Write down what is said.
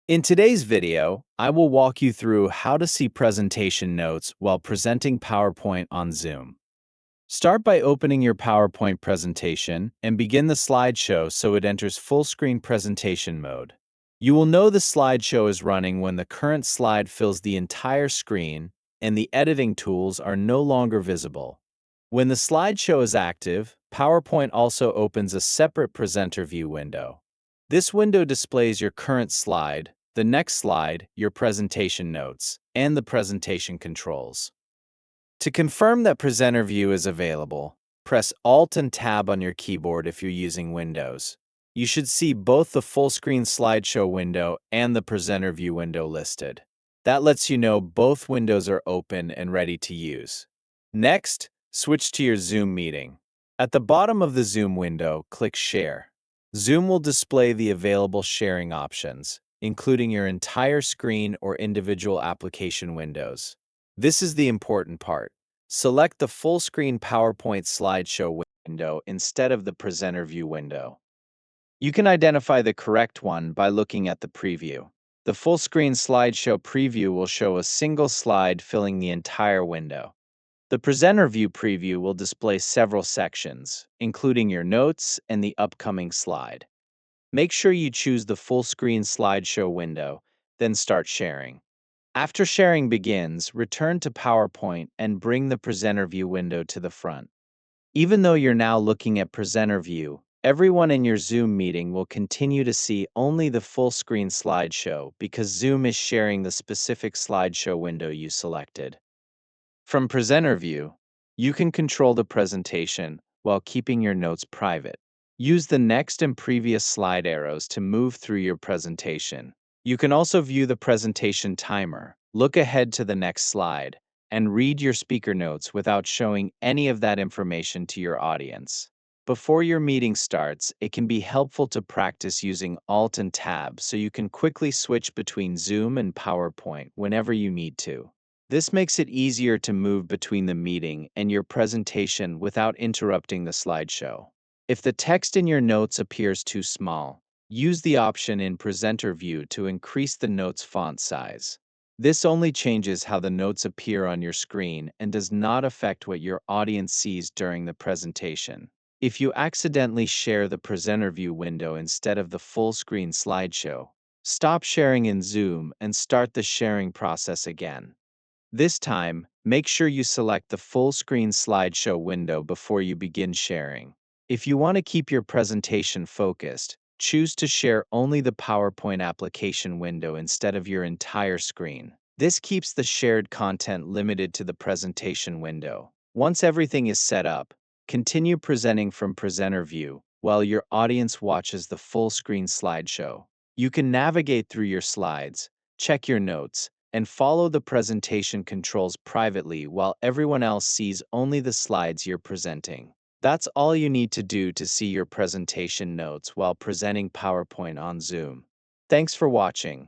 In today's video, I will walk you through how to see presentation notes while presenting PowerPoint on Zoom. Start by opening your PowerPoint presentation and begin the slideshow so it enters full-screen presentation mode. You will know the slideshow is running when the current slide fills the entire screen and the editing tools are no longer visible. When the slideshow is active, PowerPoint also opens a separate presenter view window. This window displays your current slide, the next slide, your presentation notes, and the presentation controls. To confirm that Presenter View is available, press Alt and Tab on your keyboard if you're using Windows. You should see both the full-screen slideshow window and the Presenter View window listed. That lets you know both windows are open and ready to use. Next, switch to your Zoom meeting. At the bottom of the Zoom window, click Share. Zoom will display the available sharing options, including your entire screen or individual application windows. This is the important part. Select the full-screen PowerPoint slideshow window instead of the Presenter View window. You can identify the correct one by looking at the preview. The full-screen slideshow preview will show a single slide filling the entire window. The Presenter View preview will display several sections, including your notes and the upcoming slide. Make sure you choose the full-screen slideshow window, then start sharing. After sharing begins, return to PowerPoint and bring the Presenter View window to the front. Even though you're now looking at Presenter View, everyone in your Zoom meeting will continue to see only the full-screen slideshow because Zoom is sharing the specific slideshow window you selected. From Presenter View, you can control the presentation while keeping your notes private. Use the next and previous slide arrows to move through your presentation. You can also view the presentation timer, look ahead to the next slide, and read your speaker notes without showing any of that information to your audience. Before your meeting starts, it can be helpful to practice using Alt and Tab so you can quickly switch between Zoom and PowerPoint whenever you need to. This makes it easier to move between the meeting and your presentation without interrupting the slideshow. If the text in your notes appears too small, use the option in Presenter View to increase the note's font size. This only changes how the notes appear on your screen and does not affect what your audience sees during the presentation. If you accidentally share the Presenter View window instead of the full-screen slideshow, stop sharing in Zoom and start the sharing process again. This time, make sure you select the full-screen slideshow window before you begin sharing. If you want to keep your presentation focused, choose to share only the PowerPoint application window instead of your entire screen. This keeps the shared content limited to the presentation window. Once everything is set up, continue presenting from Presenter View while your audience watches the full-screen slideshow. You can navigate through your slides, check your notes, and follow the presentation controls privately while everyone else sees only the slides you're presenting. That's all you need to do to see your presentation notes while presenting PowerPoint on Zoom. Thanks for watching.